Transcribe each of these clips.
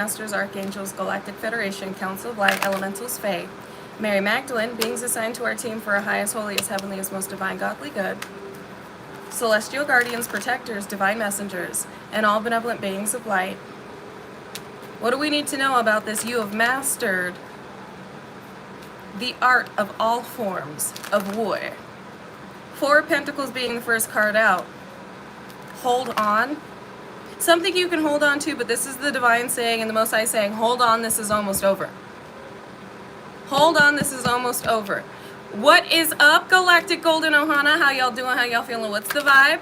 Masters, Archangels, Galactic Federation, Council of Light, Elementals, Fae, Mary Magdalene, beings assigned to our team for our highest, holiest, heavenliest, most divine, godly good, celestial guardians, protectors, divine messengers, and all benevolent beings of light. What do we need to know about this? You have mastered the art of all forms of war. Four of Pentacles being the first card out. Hold on. Something you can hold on to, but this is the divine saying and the Most High saying, hold on, this is almost over. Hold on, this is almost over. What is up, Galactic Golden Ohana? How y'all doing? How y'all feeling? What's the vibe?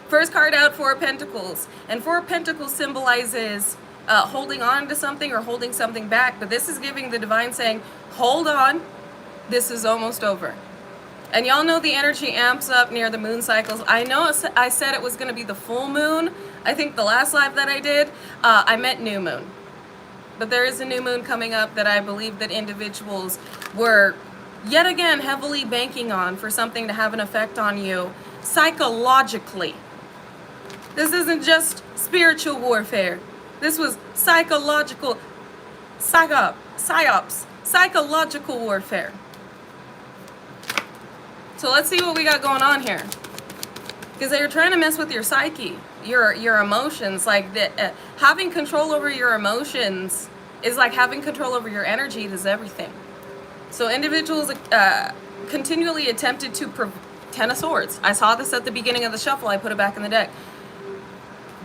First card out, Four of Pentacles. And Four of Pentacles symbolizes holding on to something or holding something back. But this is giving the divine saying, hold on, this is almost over. And y'all know the energy amps up near the moon cycles. I know I said it was going to be the full moon. I think the last live that I did, I meant new moon. But there is a new moon coming up that I believe that individuals were yet again heavily banking on for something to have an effect on you psychologically. This isn't just spiritual warfare. This was psychological, psyops, psychological warfare. So let's see what we got going on here. Because they're trying to mess with your psyche, your emotions. Like having control over your emotions is like having control over your energy. It is everything. So individuals continually attempted to Ten of Swords. I saw this at the beginning of the shuffle. I put it back in the deck.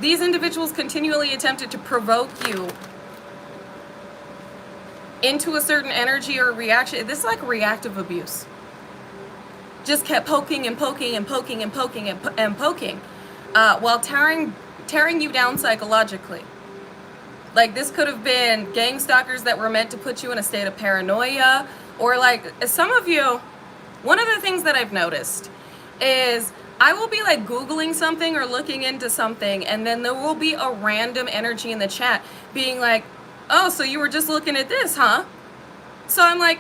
These individuals continually attempted to provoke you into a certain energy or reaction. This is like reactive abuse. Just kept poking and poking and poking and poking and poking while tearing you down psychologically. Like this could have been gang stalkers that were meant to put you in a state of paranoia, or like some of you, one of the things that I've noticed is I will be like Googling something or looking into something, and then there will be a random energy in the chat being like, oh, so you were just looking at this, huh? So I'm like,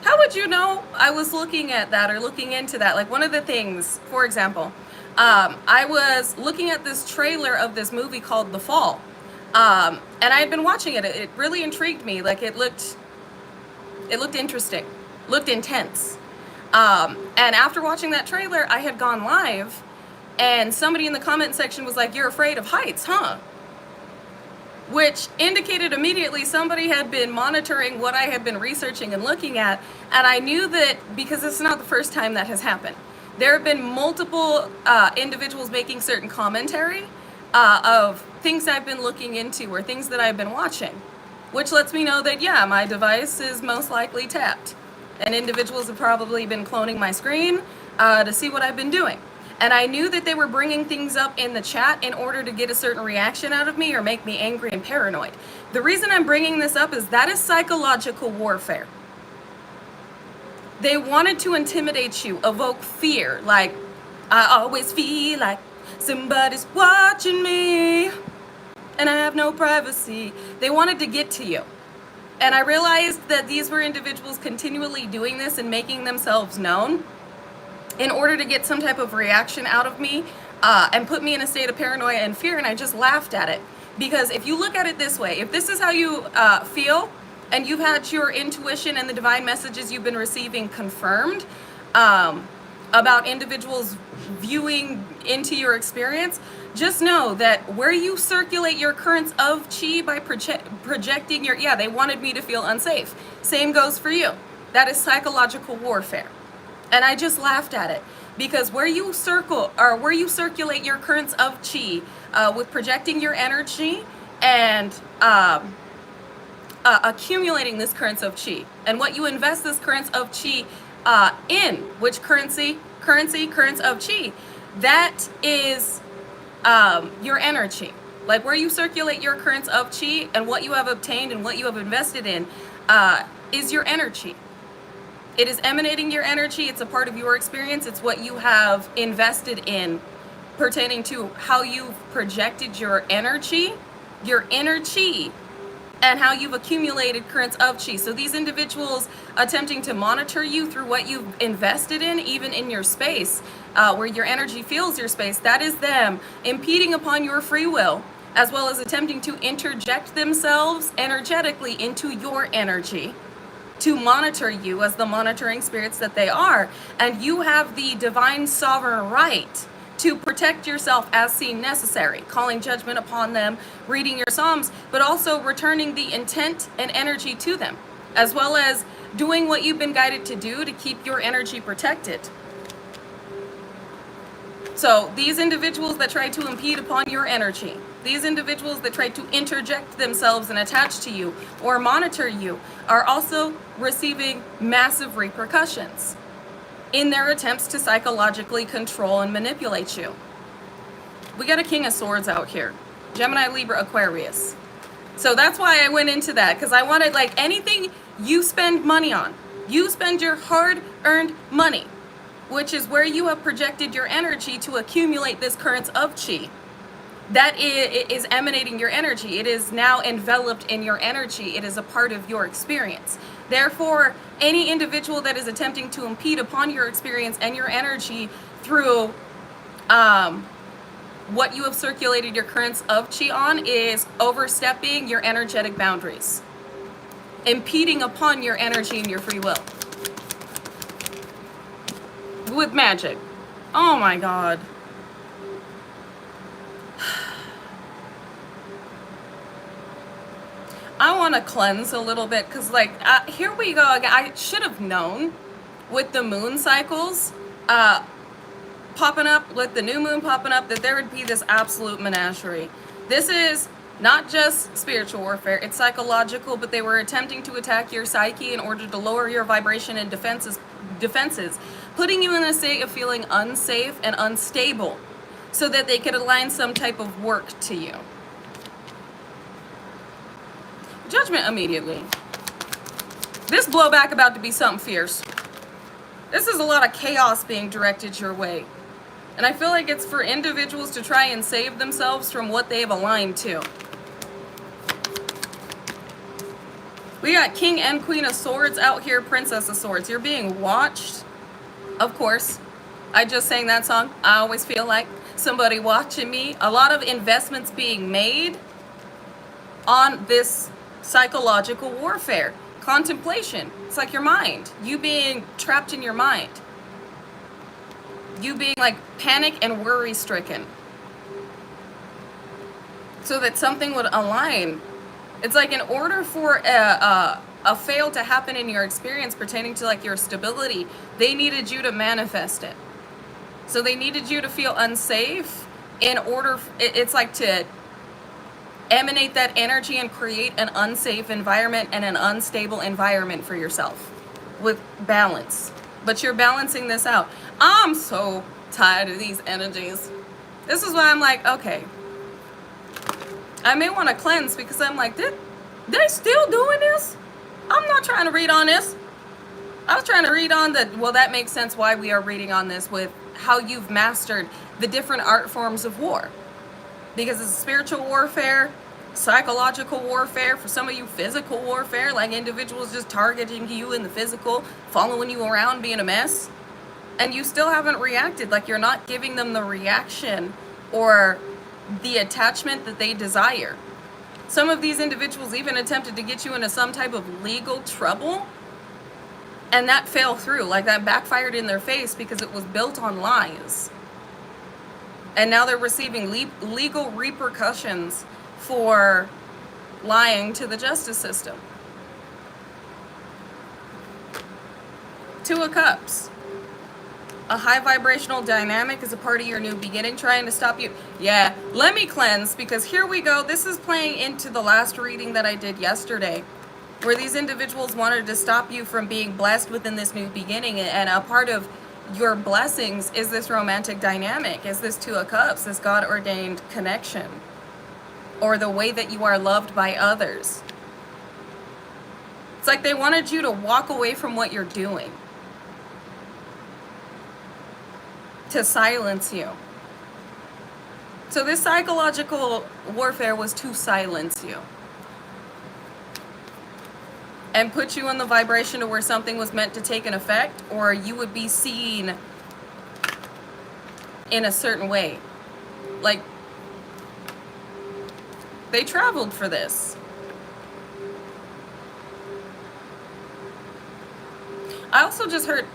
how would you know I was looking at that or looking into that? Like one of the things, for example, I was looking at this trailer of this movie called The Fall. And I had been watching it. It really intrigued me. Like it looked interesting, looked intense. And after watching that trailer, I had gone live and somebody in the comment section was like, you're afraid of heights, huh? Which indicated immediately somebody had been monitoring what I had been researching and looking at. And I knew that because this is not the first time that has happened. There have been multiple individuals making certain commentary of things I've been looking into or things that I've been watching, which lets me know that, yeah, my device is most likely tapped. And individuals have probably been cloning my screen to see what I've been doing. And I knew that they were bringing things up in the chat in order to get a certain reaction out of me or make me angry and paranoid. The reason I'm bringing this up is that is psychological warfare. They wanted to intimidate you, evoke fear. Like, I always feel like somebody's watching me and I have no privacy. They wanted to get to you. And I realized that these were individuals continually doing this and making themselves known in order to get some type of reaction out of me and put me in a state of paranoia and fear, and I just laughed at it. Because if you look at it this way, if this is how you feel, and you've had your intuition and the divine messages you've been receiving confirmed about individuals viewing into your experience, just know that where you circulate your currents of chi by projecting your, yeah, they wanted me to feel unsafe. Same goes for you. That is psychological warfare. And I just laughed at it because where you circulate your currents of chi with projecting your energy and accumulating this currents of chi, and what you invest this currents of chi in, which currents of chi, that is your energy. Like where you circulate your currents of chi and what you have obtained and what you have invested in is your energy. It is emanating your energy. It's a part of your experience. It's what you have invested in pertaining to how you've projected your energy, and how you've accumulated currents of chi. So these individuals attempting to monitor you through what you've invested in, even in your space, where your energy fills your space, that is them impeding upon your free will as well as attempting to interject themselves energetically into your energy to monitor you as the monitoring spirits that they are. And you have the divine sovereign right to protect yourself as seen necessary, calling judgment upon them, reading your Psalms, but also returning the intent and energy to them, as well as doing what you've been guided to do to keep your energy protected. So these individuals that try to impede upon your energy, these individuals that try to interject themselves and attach to you or monitor you are also receiving massive repercussions in their attempts to psychologically control and manipulate you. We got a King of Swords out here. Gemini, Libra, Aquarius. So that's why I went into that, because I wanted, like, anything you spend money on, you spend your hard-earned money, which is where you have projected your energy to accumulate this currents of chi. That is emanating your energy. It is now enveloped in your energy. It is a part of your experience. Therefore, any individual that is attempting to impede upon your experience and your energy through what you have circulated your currents of chi on is overstepping your energetic boundaries, impeding upon your energy and your free will. With magic. Oh my God. I want to cleanse a little bit because, like, here we go again. I should have known with the moon cycles popping up, with the new moon popping up, that there would be this absolute menagerie. This is not just spiritual warfare, it's psychological, but they were attempting to attack your psyche in order to lower your vibration and defenses, putting you in a state of feeling unsafe and unstable so that they could align some type of work to you. Judgment immediately. This blowback about to be something fierce. This is a lot of chaos being directed your way. And I feel like it's for individuals to try and save themselves from what they've aligned to. We got King and Queen of Swords out here, Princess of Swords. You're being watched, of course. I just sang that song. I always feel like somebody watching me. A lot of investments being made on this psychological warfare. Contemplation. It's like your mind. You being trapped in your mind. You being like panic and worry stricken. So that something would align. It's like in order for a fail to happen in your experience pertaining to like your stability, they needed you to manifest it. So they needed you to feel unsafe in order, it's like to emanate that energy and create an unsafe environment and an unstable environment for yourself with balance. But you're balancing this out. I'm so tired of these energies. This is why I'm like, okay, I may want to cleanse because I'm like, they still doing this? I'm not trying to read on this. I was trying to read on that. Well, that makes sense why we are reading on this with how you've mastered the different art forms of war. Because it's spiritual warfare, psychological warfare, for some of you physical warfare, like individuals just targeting you in the physical, following you around, being a mess. And you still haven't reacted, like you're not giving them the reaction or the attachment that they desire. Some of these individuals even attempted to get you into some type of legal trouble, and that fell through. Like that backfired in their face because it was built on lies. And now they're receiving legal repercussions for lying to the justice system. Two of Cups. A high vibrational dynamic is a part of your new beginning trying to stop you. Yeah, let me cleanse because here we go. This is playing into the last reading that I did yesterday, where these individuals wanted to stop you from being blessed within this new beginning. And a part of your blessings is this romantic dynamic, is this Two of Cups, this God-ordained connection, or the way that you are loved by others. It's like they wanted you to walk away from what you're doing, to silence you. So this psychological warfare was to silence you and put you in the vibration to where something was meant to take an effect, or you would be seen in a certain way. Like They traveled for this. I also just heard,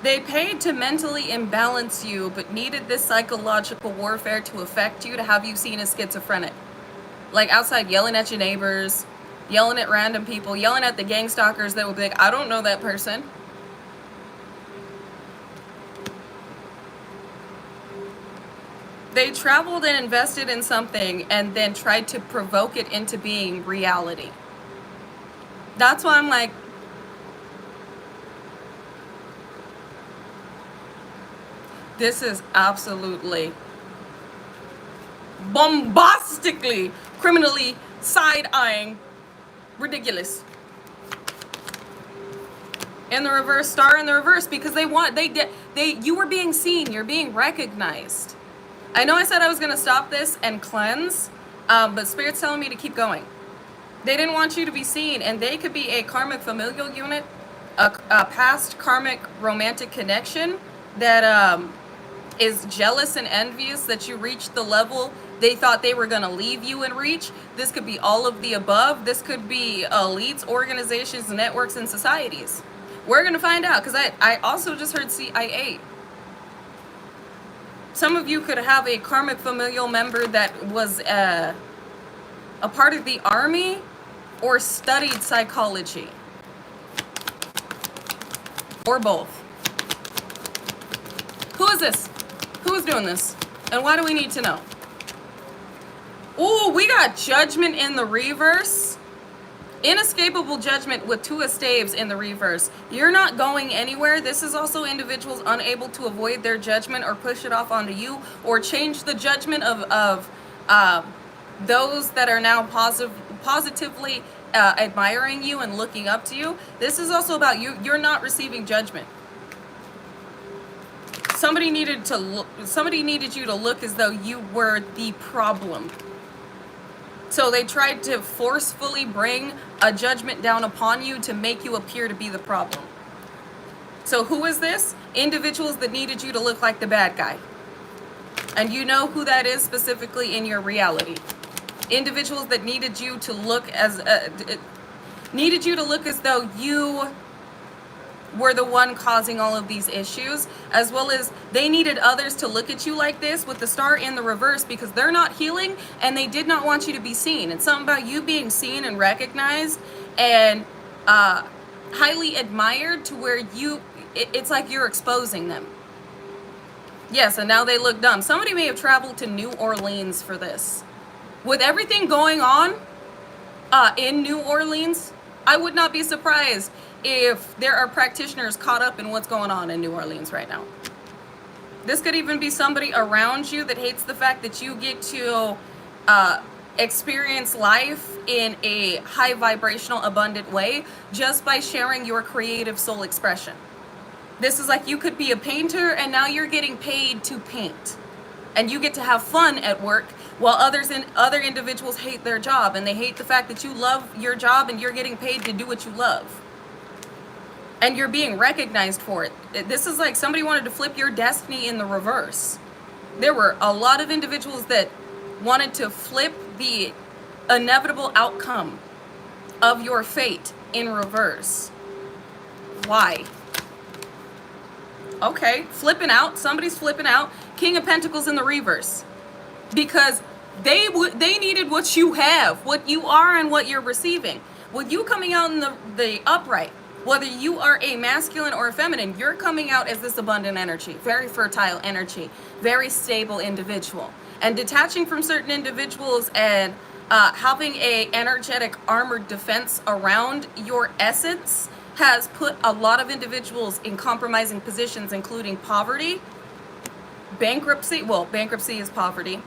they paid to mentally imbalance you, but needed this psychological warfare to affect you, to have you seen as schizophrenic. Like outside yelling at your neighbors, yelling at random people, yelling at the gang stalkers that would be like, I don't know that person. They traveled and invested in something and then tried to provoke it into being reality. That's why I'm like, this is absolutely bombastically, criminally side-eyeing ridiculous. In the reverse, star in the reverse, because you were being seen, you're being recognized. I know I said I was going to stop this and cleanse, but Spirit's telling me to keep going. They didn't want you to be seen, and they could be a karmic familial unit, a past karmic romantic connection that is jealous and envious that you reached the level they thought they were going to leave you and reach. This could be all of the above. This could be elites, organizations, networks, and societies. We're going to find out, because I also just heard CIA. Some of you could have a karmic familial member that was a part of the army or studied psychology. Or both. Who is this? Who is doing this? And why do we need to know? Ooh, we got judgment in the reverse. Inescapable judgment with 2 of staves in the reverse. You're not going anywhere. This is also individuals unable to avoid their judgment or push it off onto you or change the judgment of those that are now positively admiring you and looking up to you. This is also about you. You're not receiving judgment. Somebody needed you to look as though you were the problem. So they tried to forcefully bring a judgment down upon you to make you appear to be the problem. So who is this? Individuals that needed you to look like the bad guy. And you know who that is specifically in your reality. Individuals that needed you to look as though you were the one causing all of these issues, as well as they needed others to look at you like this with the star in the reverse, because they're not healing and they did not want you to be seen. It's something about you being seen and recognized and highly admired to where it's like you're exposing them. Yes, and now they look dumb. Somebody may have traveled to New Orleans for this. With everything going on in New Orleans, I would not be surprised if there are practitioners caught up in what's going on in New Orleans right now. This could even be somebody around you that hates the fact that you get to experience life in a high vibrational, abundant way just by sharing your creative soul expression. This is like you could be a painter and now you're getting paid to paint. And you get to have fun at work while other individuals hate their job and they hate the fact that you love your job and you're getting paid to do what you love. And you're being recognized for it. This is like somebody wanted to flip your destiny in the reverse. There were a lot of individuals that wanted to flip the inevitable outcome of your fate in reverse. Why? Okay, flipping out. Somebody's flipping out. King of Pentacles in the reverse. Because they needed what you have, what you are and what you're receiving. With you coming out in the upright, whether you are a masculine or a feminine, you're coming out as this abundant energy, very fertile energy, very stable individual. And detaching from certain individuals and having a energetic armored defense around your essence has put a lot of individuals in compromising positions, including poverty, bankruptcy. Well, bankruptcy is poverty.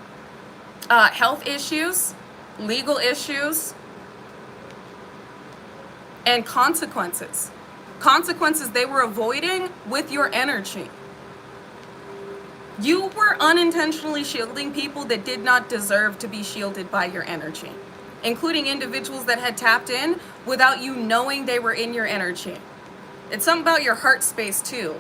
Health issues, legal issues, and consequences. Consequences they were avoiding with your energy. You were unintentionally shielding people that did not deserve to be shielded by your energy, including individuals that had tapped in without you knowing they were in your energy. It's something about your heart space too.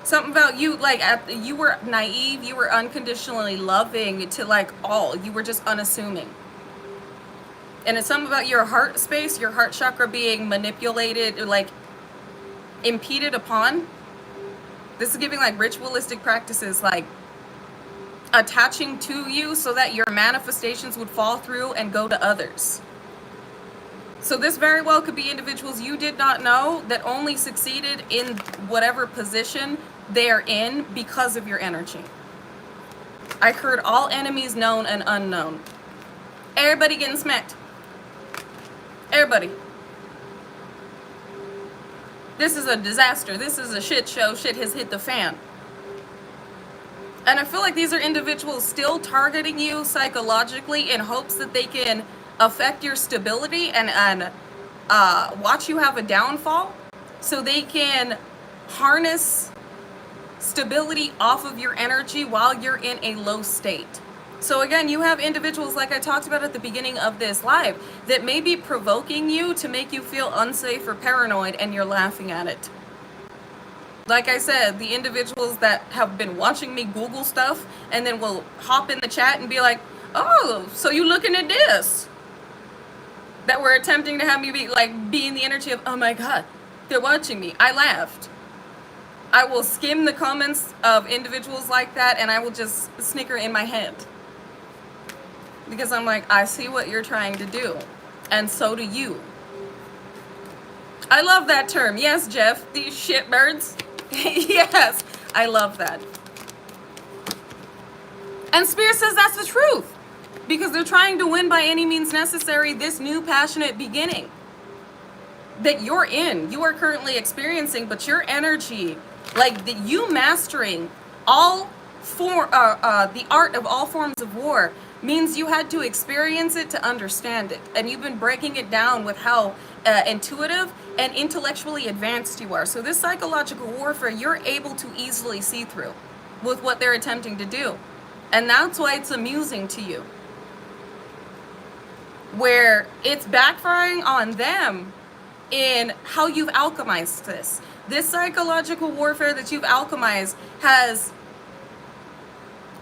Something about you, like, you were naive, you were unconditionally loving to, like, all. You were just unassuming. And it's something about your heart space, your heart chakra being manipulated, like, impeded upon. This is giving, like, ritualistic practices, like, attaching to you so that your manifestations would fall through and go to others. So this very well could be individuals you did not know that only succeeded in whatever position they're in because of your energy. I heard all enemies known and unknown. Everybody getting smacked. Everybody. This is a disaster. This is a shit show. Shit has hit the fan. And I feel like these are individuals still targeting you psychologically in hopes that they can affect your stability and watch you have a downfall so they can harness stability off of your energy while you're in a low state. So again, you have individuals, like I talked about at the beginning of this live, that may be provoking you to make you feel unsafe or paranoid, and you're laughing at it. Like I said, the individuals that have been watching me Google stuff and then will hop in the chat and be like, oh, so you looking at this? That were attempting to have me be in the energy of, oh my God, they're watching me. I laughed. I will skim the comments of individuals like that and I will just snicker in my head. Because I'm like, I see what you're trying to do. And so do you. I love that term. Yes, Jeff, these shitbirds. Yes, I love that. And Spirit says that's the truth. Because they're trying to win by any means necessary this new passionate beginning that you're in, you are currently experiencing, but your energy, like you mastering the art of all forms of war means you had to experience it to understand it. And you've been breaking it down with how intuitive and intellectually advanced you are. So this psychological warfare, you're able to easily see through with what they're attempting to do. And that's why it's amusing to you. Where it's backfiring on them in how you've alchemized this. This psychological warfare that you've alchemized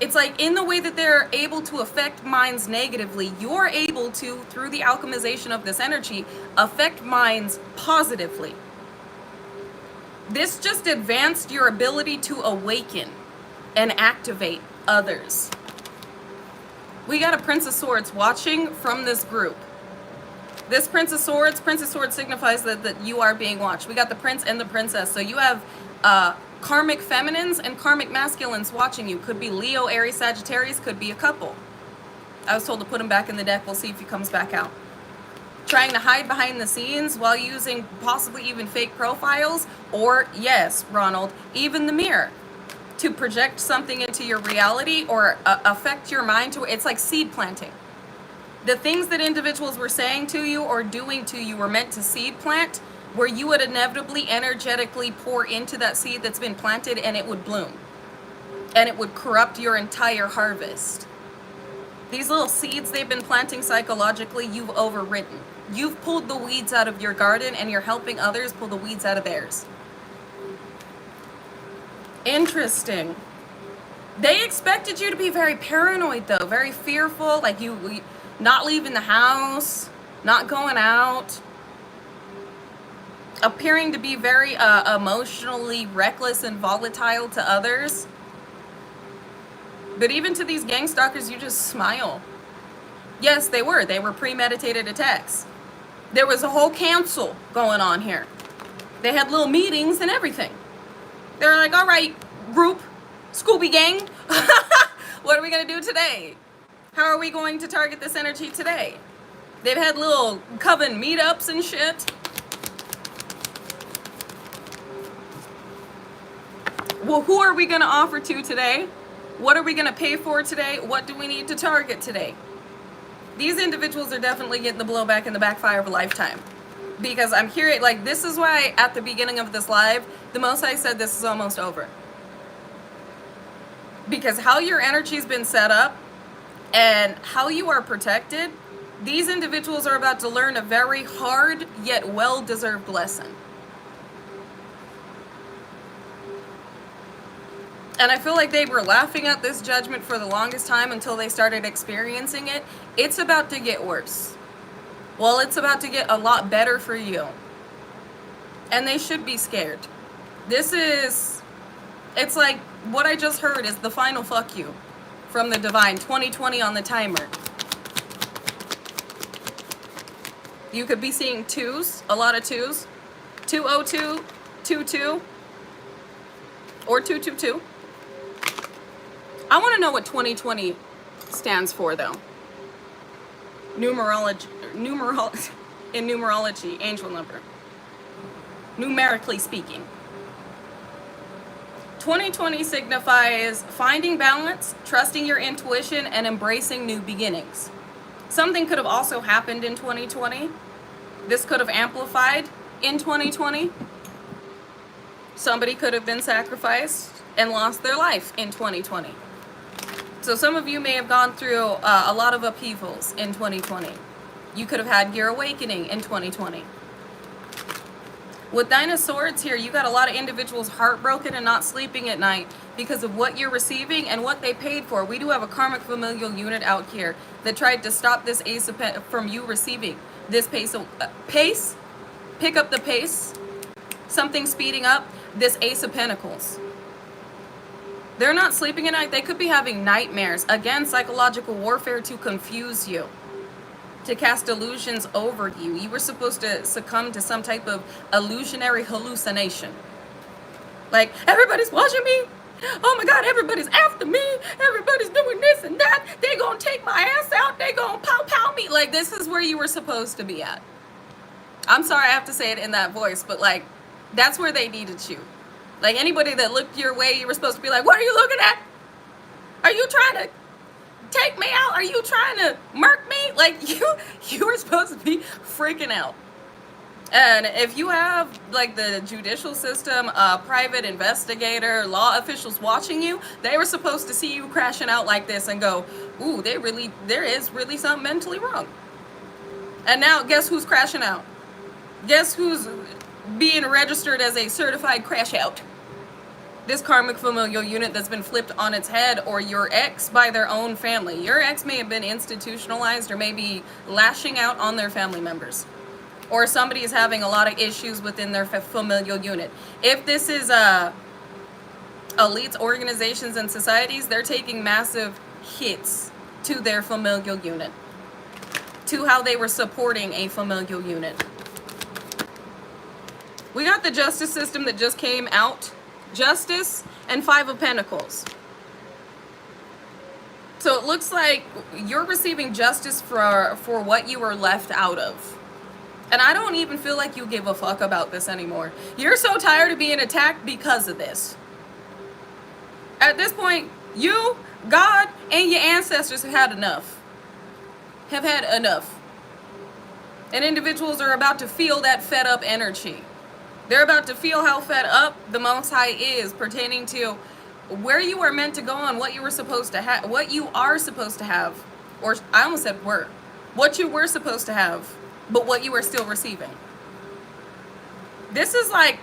it's like in the way that they're able to affect minds negatively, you're able to, through the alchemization of this energy, affect minds positively. This just advanced your ability to awaken and activate others. We got a Prince of Swords watching from this group. This Prince of Swords signifies that you are being watched. We got the Prince and the Princess. So you have karmic feminines and karmic masculines watching you. Could be Leo, Aries, Sagittarius, could be a couple. I was told to put him back in the deck. We'll see if he comes back out. Trying to hide behind the scenes while using possibly even fake profiles, or yes, Ronald, even the mirror, to project something into your reality or affect your mind to. It's like seed planting. The things that individuals were saying to you or doing to you were meant to seed plant, where you would inevitably energetically pour into that seed that's been planted and it would bloom. And it would corrupt your entire harvest. These little seeds they've been planting psychologically, you've overwritten. You've pulled the weeds out of your garden and you're helping others pull the weeds out of theirs. Interesting. They expected you to be very paranoid though, very fearful, like you not leaving the house, not going out, appearing to be very emotionally reckless and volatile to others. But even to these gang stalkers, you just smile. Yes, they were premeditated attacks. There was a whole council going on here. They had little meetings and everything. They were like, all right, group, Scooby gang, what are we going to do today? How are we going to target this energy today? They've had little coven meetups and shit. Well, who are we going to offer to today? What are we going to pay for today? What do we need to target today? These individuals are definitely getting the blowback and the backfire of a lifetime. Because I'm hearing, like, this is why at the beginning of this live, the most I said this is almost over. Because how your energy's been set up and how you are protected, these individuals are about to learn a very hard yet well-deserved lesson. And I feel like they were laughing at this judgment for the longest time until they started experiencing it. It's about to get worse. Well, it's about to get a lot better for you. And they should be scared. It's like what I just heard is the final fuck you from the divine. 2020 on the timer. You could be seeing twos, a lot of twos. 202, 22, or 222. I want to know what 2020 stands for, though. In numerology, angel number. Numerically speaking. 2020 signifies finding balance, trusting your intuition, and embracing new beginnings. Something could have also happened in 2020. This could have amplified in 2020. Somebody could have been sacrificed and lost their life in 2020. So some of you may have gone through a lot of upheavals in 2020. You could have had your awakening in 2020. With Nine of Swords here, you got a lot of individuals heartbroken and not sleeping at night because of what you're receiving and what they paid for. We do have a karmic familial unit out here that tried to stop this Ace of from you receiving this pace. Pick up the pace. Something speeding up. This Ace of Pentacles. They're not sleeping at night. They could be having nightmares. Again, psychological warfare to confuse you. To cast illusions over you. You were supposed to succumb to some type of illusionary hallucination. Like, everybody's watching me. Oh my God, everybody's after me. Everybody's doing this and that. They gonna take my ass out. They gonna pow me. Like, this is where you were supposed to be at. I'm sorry I have to say it in that voice, but like, that's where they needed you. Like, anybody that looked your way, you were supposed to be like, what are you looking at? Are you trying to take me out? Are you trying to murk me? Like, you were supposed to be freaking out. And if you have like the judicial system, private investigator, law officials watching you, they were supposed to see you crashing out like this and go, ooh, there is really something mentally wrong. And now guess who's crashing out? Guess who's being registered as a certified crash out? This karmic familial unit that's been flipped on its head, or your ex by their own family. Your ex may have been institutionalized or maybe lashing out on their family members. Or somebody is having a lot of issues within their familial unit. If this is elites, organizations, and societies, they're taking massive hits to their familial unit. To how they were supporting a familial unit. We got the justice system that just came out. Justice and Five of Pentacles. So it looks like you're receiving justice for what you were left out of. And I don't even feel like you give a fuck about this anymore. You're so tired of being attacked because of this. At this point, you, God, and your ancestors have had enough. Have had enough. And individuals are about to feel that fed up energy. They're about to feel how fed up the Most High is pertaining to where you are meant to go and what you were supposed to have, what you are supposed to have, or I almost said were, what you were supposed to have, but what you are still receiving. This is like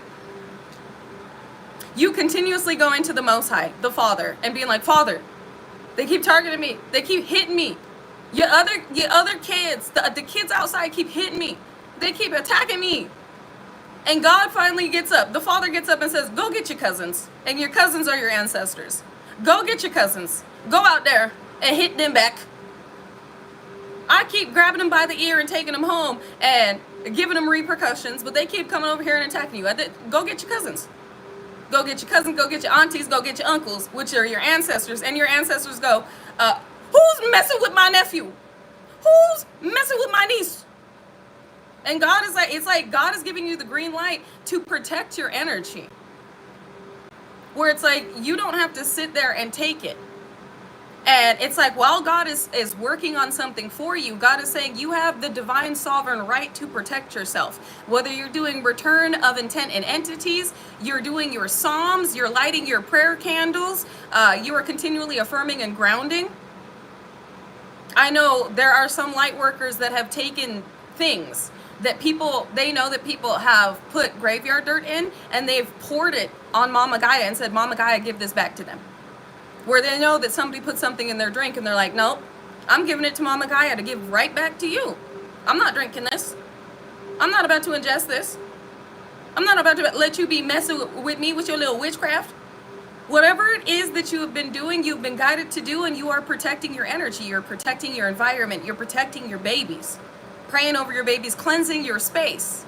you continuously going to the Most High, the Father, and being like, Father, they keep targeting me, they keep hitting me. Your other kids, the kids outside keep hitting me. They keep attacking me. And God finally gets up. The Father gets up and says, go get your cousins. And your cousins are your ancestors. Go get your cousins. Go out there and hit them back. I keep grabbing them by the ear and taking them home and giving them repercussions, but they keep coming over here and attacking you. Go get your cousins. Go get your cousins. Go get your aunties. Go get your uncles, which are your ancestors. And your ancestors go, who's messing with my nephew? Who's messing with my niece? And God is like, it's like God is giving you the green light to protect your energy. Where it's like, you don't have to sit there and take it. And it's like, while God is working on something for you, God is saying you have the divine sovereign right to protect yourself. Whether you're doing return of intent and entities, you're doing your psalms, you're lighting your prayer candles, you are continually affirming and grounding. I know there are some light workers that have taken things that people, they know that people have put graveyard dirt in, and they've poured it on Mama Gaia and said, Mama Gaia, give this back to them. Where they know that somebody put something in their drink and they're like, nope, I'm giving it to Mama Gaia to give right back to you. I'm not drinking this. I'm not about to ingest this. I'm not about to let you be messing with me with your little witchcraft. Whatever it is that you have been doing, you've been guided to do, and you are protecting your energy, you're protecting your environment, you're protecting your babies, praying over your babies, cleansing your space.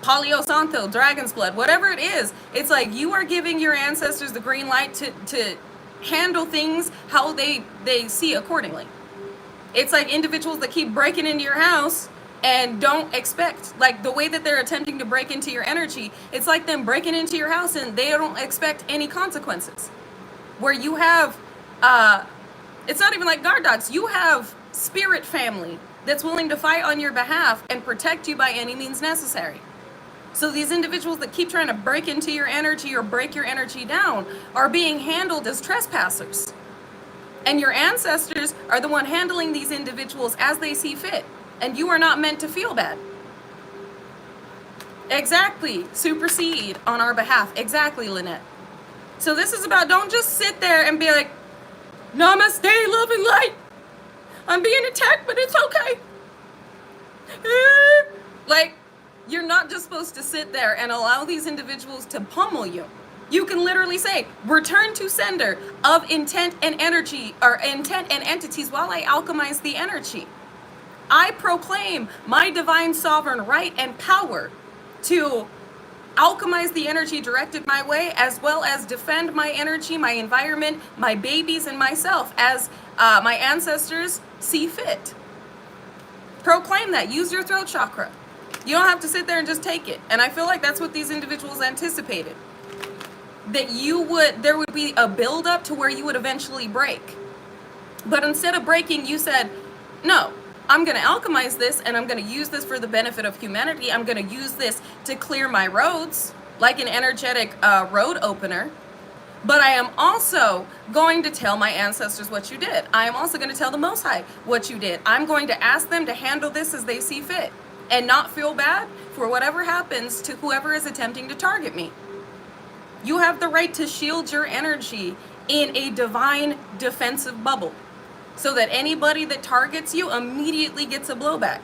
Palio Santo, dragon's blood, whatever it is, it's like you are giving your ancestors the green light to handle things how they see accordingly. It's like individuals that keep breaking into your house and don't expect, like the way that they're attempting to break into your energy, it's like them breaking into your house and they don't expect any consequences. Where you have, it's not even like guard dogs, you have spirit family that's willing to fight on your behalf and protect you by any means necessary. So these individuals that keep trying to break into your energy or break your energy down are being handled as trespassers. And your ancestors are the one handling these individuals as they see fit. And you are not meant to feel bad. Exactly. Supersede on our behalf. Exactly, Lynette. So this is about, don't just sit there and be like, namaste, love and light. I'm being attacked, but it's okay. Like, you're not just supposed to sit there and allow these individuals to pummel you. You can literally say, return to sender of intent and energy, or intent and entities while I alchemize the energy. I proclaim my divine sovereign right and power to alchemize the energy directed my way, as well as defend my energy, my environment, my babies, and myself as my ancestors see fit. Proclaim that. Use your throat chakra. You don't have to sit there and just take it. And I feel like that's what these individuals anticipated. That there would be a buildup to where you would eventually break. But instead of breaking, you said, no, I'm going to alchemize this, and I'm going to use this for the benefit of humanity. I'm going to use this to clear my roads, like an energetic road opener. But I am also going to tell my ancestors what you did. I am also going to tell the Most High what you did. I'm going to ask them to handle this as they see fit, and not feel bad for whatever happens to whoever is attempting to target me. You have the right to shield your energy in a divine defensive bubble, so that anybody that targets you immediately gets a blowback.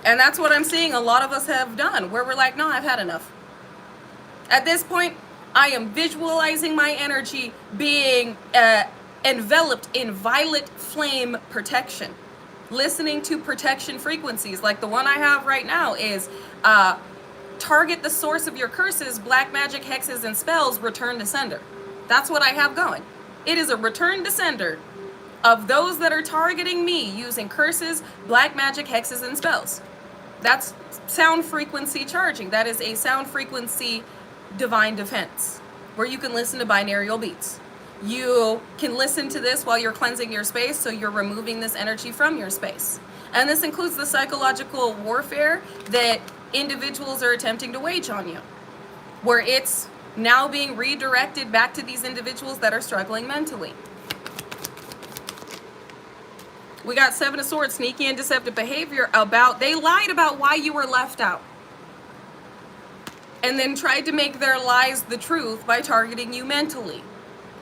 And that's what I'm seeing a lot of us have done, where we're like, no, I've had enough. At this point, I am visualizing my energy being enveloped in violet flame protection. Listening to protection frequencies, like the one I have right now is target the source of your curses, black magic, hexes, and spells, return to sender. That's what I have going. It is a return to sender of those that are targeting me using curses, black magic, hexes, and spells. That's sound frequency charging. That is a sound frequency divine defense, where you can listen to binaural beats. You can listen to this while you're cleansing your space, so you're removing this energy from your space. And this includes the psychological warfare that individuals are attempting to wage on you, where it's now being redirected back to these individuals that are struggling mentally. We got Seven of Swords, sneaky and deceptive behavior they lied about why you were left out. And then tried to make their lies the truth by targeting you mentally,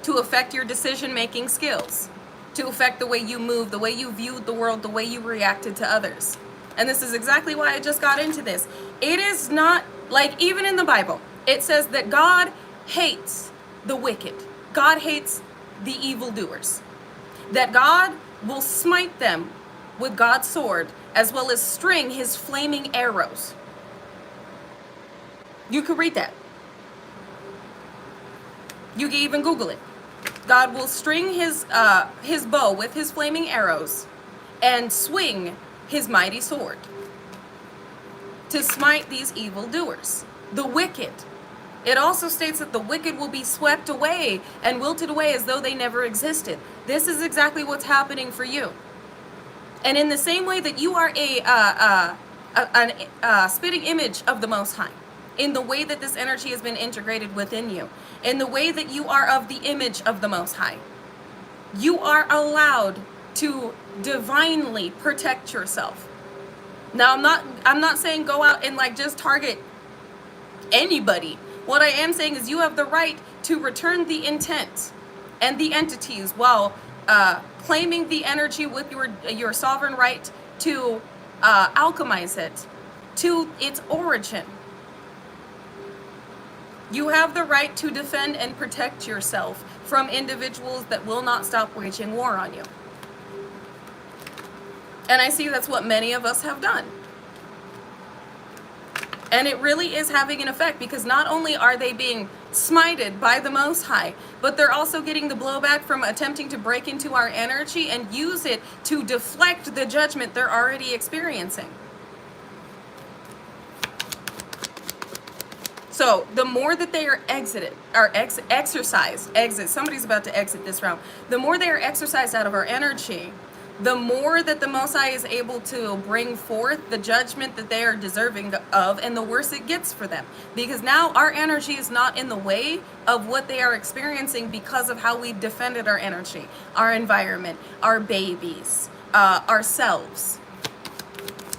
to affect your decision-making skills, to affect the way you move, the way you viewed the world, the way you reacted to others. And this is exactly why I just got into this. It is not, like, even in the Bible, it says that God hates the wicked. God hates the evildoers. That God will smite them with God's sword, as well as string his flaming arrows. You could read that. You can even Google it. God will string his bow with his flaming arrows and swing his mighty sword to smite these evildoers, the wicked. It also states that the wicked will be swept away and wilted away as though they never existed. This is exactly what's happening for you. And in the same way that you are a spitting image of the Most High, in the way that this energy has been integrated within you, in the way that you are of the image of the Most High, you are allowed to divinely protect yourself. Now, I'm not saying go out and like just target anybody. What I am saying is you have the right to return the intent and the entities while claiming the energy with your sovereign right to alchemize it to its origin. You have the right to defend and protect yourself from individuals that will not stop waging war on you. And I see that's what many of us have done. And it really is having an effect, because not only are they being smited by the Most High, but they're also getting the blowback from attempting to break into our energy and use it to deflect the judgment they're already experiencing. So the more that they are exit, somebody's about to exit this round. The more they are exercised out of our energy, the more that the Most High is able to bring forth the judgment that they are deserving of, and the worse it gets for them. Because now our energy is not in the way of what they are experiencing because of how we've defended our energy, our environment, our babies, ourselves.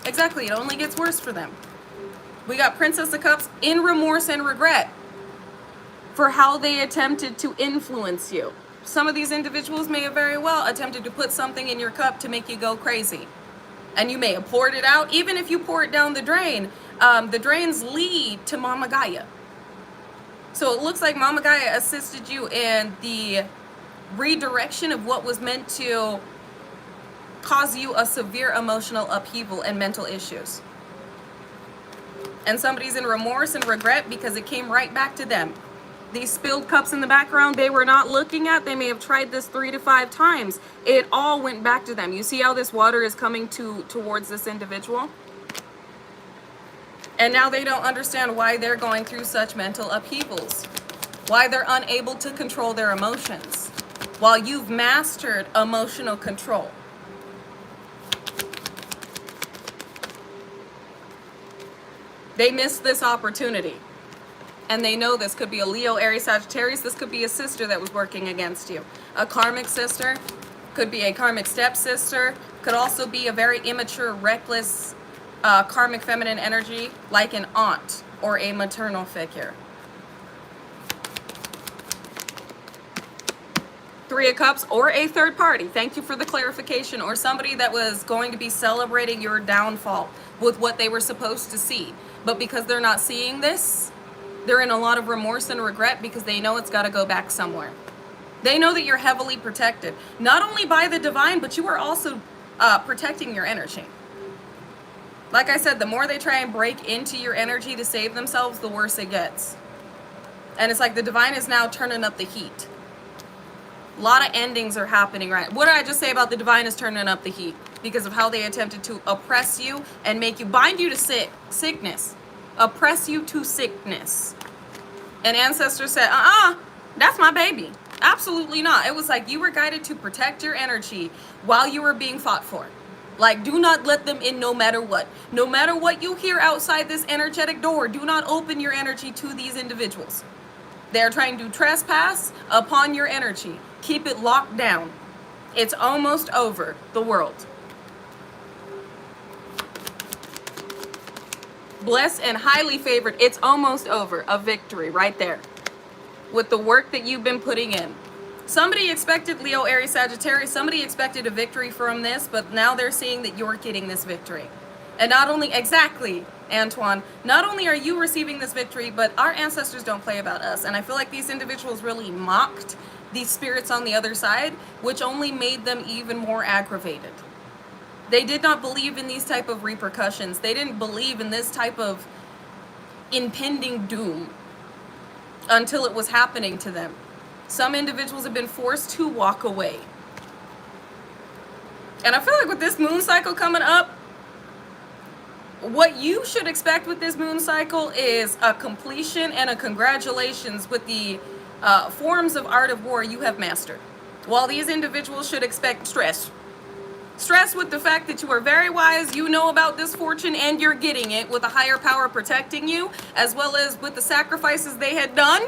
Exactly, it only gets worse for them. We got Princess of Cups in remorse and regret for how they attempted to influence you. Some of these individuals may have very well attempted to put something in your cup to make you go crazy. And you may have poured it out. Even if you pour it down the drains lead to Mama Gaia. So it looks like Mama Gaia assisted you in the redirection of what was meant to cause you a severe emotional upheaval and mental issues. And somebody's in remorse and regret because it came right back to them. These spilled cups in the background they were not looking at, they may have tried this 3 to 5 times. It all went back to them. You see how this water is coming towards this individual? And now they don't understand why they're going through such mental upheavals. Why they're unable to control their emotions. While you've mastered emotional control. They missed this opportunity. And they know this could be a Leo, Aries, Sagittarius. This could be a sister that was working against you. A karmic sister. Could be a karmic stepsister. Could also be a very immature, reckless, karmic feminine energy, like an aunt or a maternal figure. 3 of Cups or a third party. Thank you for the clarification. Or somebody that was going to be celebrating your downfall with what they were supposed to see. But because they're not seeing this, they're in a lot of remorse and regret because they know it's got to go back somewhere. They know that you're heavily protected, not only by the divine, but you are also protecting your energy. Like I said, the more they try and break into your energy to save themselves, the worse it gets. And it's like the divine is now turning up the heat. A lot of endings are happening, right? What did I just say about the divine is turning up the heat? Because of how they attempted to oppress you and make you, bind you to sickness. Oppress you to sickness. And Ancestral said, that's my baby. Absolutely not. It was like you were guided to protect your energy while you were being fought for. Like, do not let them in no matter what. No matter what you hear outside this energetic door, do not open your energy to these individuals. They're trying to trespass upon your energy. Keep it locked down. It's almost over, the world. Blessed and highly favored. It's almost over. A victory right there. With the work that you've been putting in. Somebody expected, Leo, Aries, Sagittarius, somebody expected a victory from this, but now they're seeing that you're getting this victory. And not only, exactly, Antoine, not only are you receiving this victory, but our ancestors don't play about us. And I feel like these individuals really mocked these spirits on the other side, which only made them even more aggravated. They did not believe in these type of repercussions. They didn't believe in this type of impending doom until it was happening to them. Some individuals have been forced to walk away. And I feel like with this moon cycle coming up, what you should expect with this moon cycle is a completion and a congratulations with the forms of art of war you have mastered. While these individuals should expect stress. Stress with the fact that you are very wise, you know about this fortune, and you're getting it with a higher power protecting you, as well as with the sacrifices they had done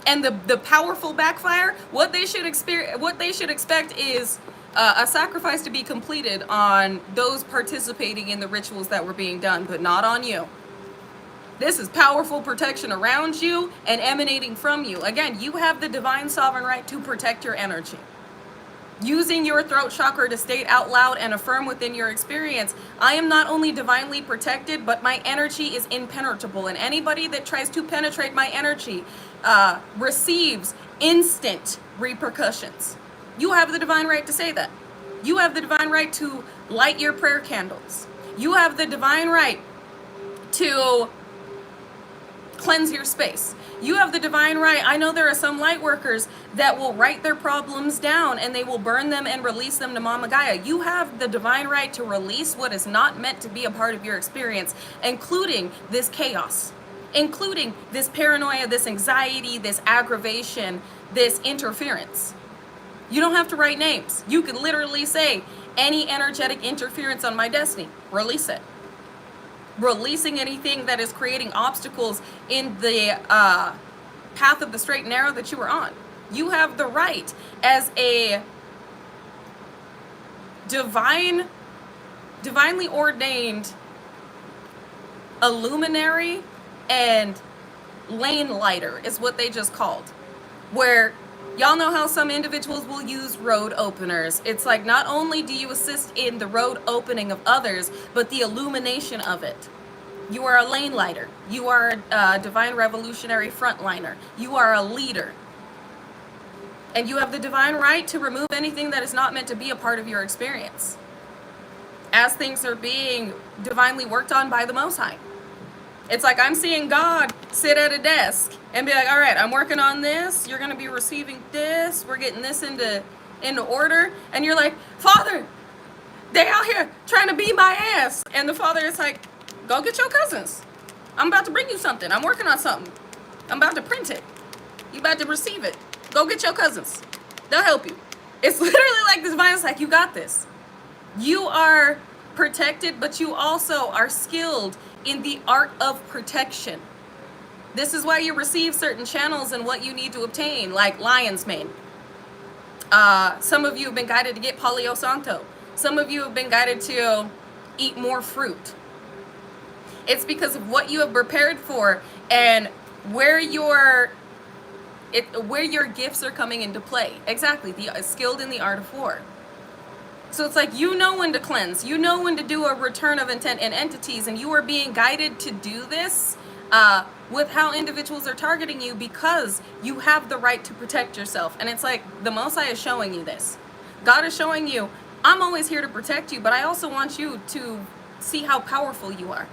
and the powerful backfire. What they should expect is a sacrifice to be completed on those participating in the rituals that were being done, but not on you. This is powerful protection around you and emanating from you. Again, you have the divine sovereign right to protect your energy. Using your throat chakra to state out loud and affirm within your experience, I am not only divinely protected, but my energy is impenetrable. And anybody that tries to penetrate my energy receives instant repercussions. You have the divine right to say that. You have the divine right to light your prayer candles. You have the divine right to cleanse your space. You have the divine right. I know there are some light workers that will write their problems down and they will burn them and release them to Mama Gaia. You have the divine right to release what is not meant to be a part of your experience, including this chaos, including this paranoia, this anxiety, this aggravation, this interference. You don't have to write names. You can literally say, any energetic interference on my destiny, release it. Releasing anything that is creating obstacles in the path of the straight and narrow that you are on. You have the right as a divinely ordained illuminary and lane lighter is what they just called. Where y'all know how some individuals will use road openers. It's like not only do you assist in the road opening of others, but the illumination of it. You are a lane lighter. You are a divine revolutionary frontliner. You are a leader. And you have the divine right to remove anything that is not meant to be a part of your experience, as things are being divinely worked on by the Most High. It's like I'm seeing God sit at a desk and be like, all right, I'm working on this. You're going to be receiving this. We're getting this into order. And you're like, Father, they out here trying to beat my ass. And the Father is like, go get your cousins. I'm about to bring you something. I'm working on something. I'm about to print it. You about to receive it. Go get your cousins. They'll help you. It's literally like this divine is like, you got this. You are protected, but you also are skilled in the art of protection. This is why you receive certain channels and what you need to obtain, like lion's mane. Some of you have been guided to get Paleo Santo. Some of you have been guided to eat more fruit. It's because of what you have prepared for and where your gifts are coming into play. Exactly, skilled in the art of war. So it's like you know when to cleanse, you know when to do a return of intent and entities, and you are being guided to do this with how individuals are targeting you because you have the right to protect yourself. And it's like the Most High is showing you this. God is showing you, I'm always here to protect you, but I also want you to see how powerful you are.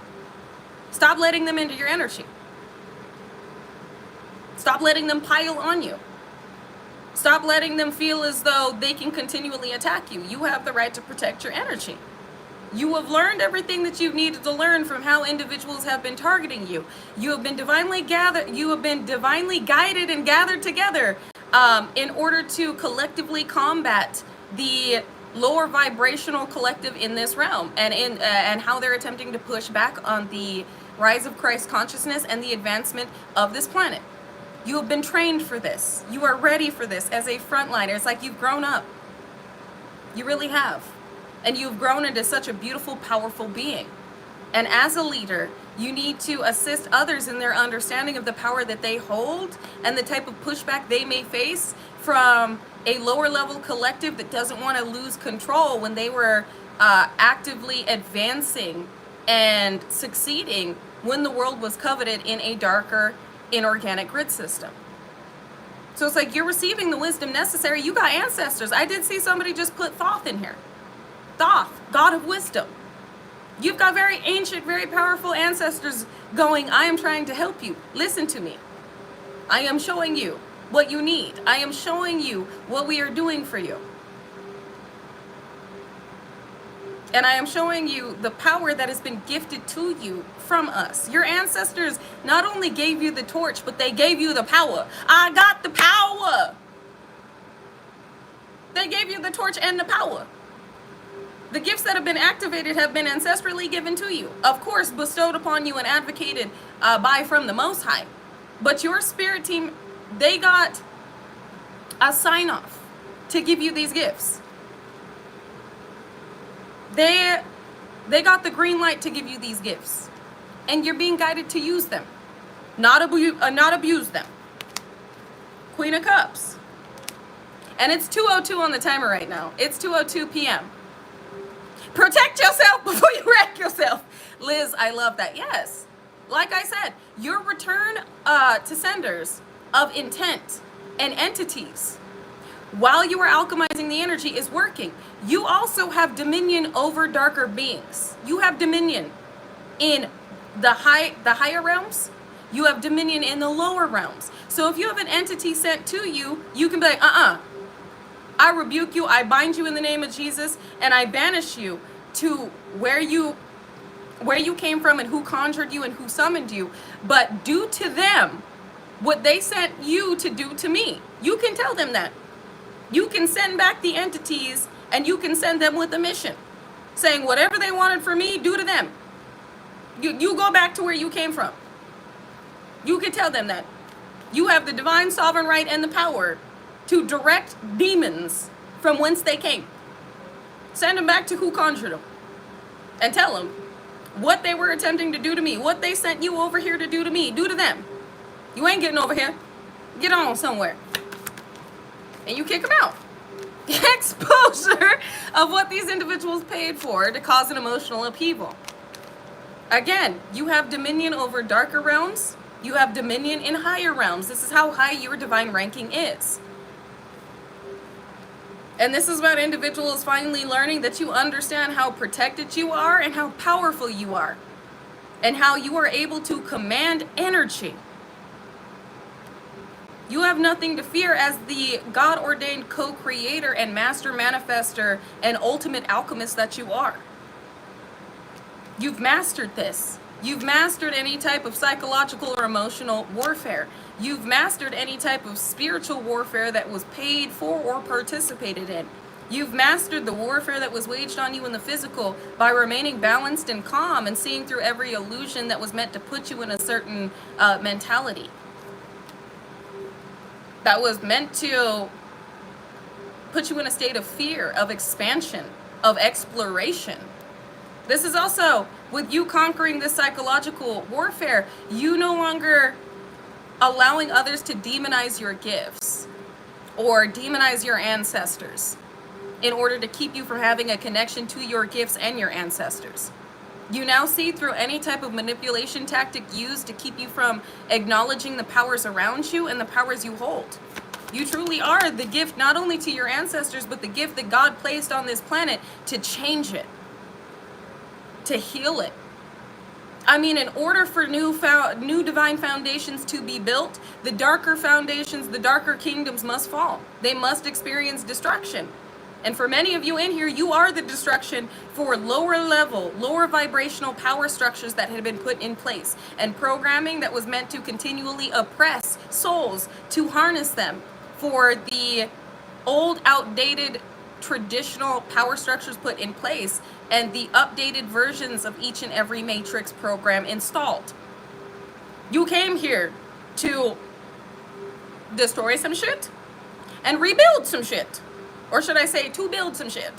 Stop letting them into your energy. Stop letting them pile on you. Stop letting them feel as though they can continually attack you. You have the right to protect your energy. You have learned everything that you've needed to learn from how individuals have been targeting you. You have been divinely guided and gathered together in order to collectively combat the lower vibrational collective in this realm, and how they're attempting to push back on the rise of Christ consciousness and the advancement of this planet. You have been trained for this. You are ready for this as a frontliner. It's like you've grown up. You really have. And you've grown into such a beautiful, powerful being. And as a leader, you need to assist others in their understanding of the power that they hold and the type of pushback they may face from a lower level collective that doesn't want to lose control when they were actively advancing and succeeding when the world was coveted in a darker, inorganic grid system. So it's like you're receiving the wisdom necessary. You got ancestors. I did see somebody just put Thoth in here. Thoth, God of wisdom. You've got very ancient, very powerful ancestors going, I am trying to help you. Listen to me. I am showing you what you need. I am showing you what we are doing for you. And I am showing you the power that has been gifted to you from us. Your ancestors not only gave you the torch, but they gave you the power. I got the power. They gave you the torch and the power. The gifts that have been activated have been ancestrally given to you. Of course, bestowed upon you and advocated from the Most High. But your spirit team, they got a sign-off to give you these gifts. They got the green light to give you these gifts, and you're being guided to use them, not abuse them. Queen of Cups. And it's 2:02 on the timer right now. It's 2:02 p.m. Protect yourself before you wreck yourself. Liz, I love that. Yes. Like I said, your return to senders of intent and entities while you are alchemizing the energy is working. You also have dominion over darker beings. You have dominion in the higher realms. You have dominion in the lower realms. So if you have an entity sent to you, you can be like, I rebuke you, I bind you in the name of Jesus, and I banish you to where you came from and who conjured you and who summoned you. But do to them what they sent you to do to me. You can tell them that. You can send back the entities and you can send them with a mission, saying whatever they wanted for me, do to them. You go back to where you came from. You can tell them that. You have the divine sovereign right and the power to direct demons from whence they came. Send them back to who conjured them and tell them what they were attempting to do to me, what they sent you over here to do to me, do to them. You ain't getting over here. Get on somewhere. And you kick them out. Exposure of what these individuals paid for to cause an emotional upheaval. Again, you have dominion over darker realms. You have dominion in higher realms. This is how high your divine ranking is. And this is about individuals finally learning that you understand how protected you are and how powerful you are. And how you are able to command energy. You have nothing to fear as the God-ordained co-creator and master manifester and ultimate alchemist that you are. You've mastered this. You've mastered any type of psychological or emotional warfare. You've mastered any type of spiritual warfare that was paid for or participated in. You've mastered the warfare that was waged on you in the physical by remaining balanced and calm and seeing through every illusion that was meant to put you in a certain mentality. That was meant to put you in a state of fear, of expansion, of exploration. This is also, with you conquering this psychological warfare, you no longer allowing others to demonize your gifts or demonize your ancestors in order to keep you from having a connection to your gifts and your ancestors. You now see through any type of manipulation tactic used to keep you from acknowledging the powers around you and the powers you hold. You truly are the gift not only to your ancestors, but the gift that God placed on this planet to change it, to heal it. I mean, in order for new divine foundations to be built, the darker foundations, the darker kingdoms must fall. They must experience destruction. And for many of you in here, you are the destruction for lower level, lower vibrational power structures that had been put in place and programming that was meant to continually oppress souls, to harness them for the old, outdated, traditional power structures put in place and the updated versions of each and every matrix program installed. You came here to destroy some shit and rebuild some shit. Or should I say, to build some shit.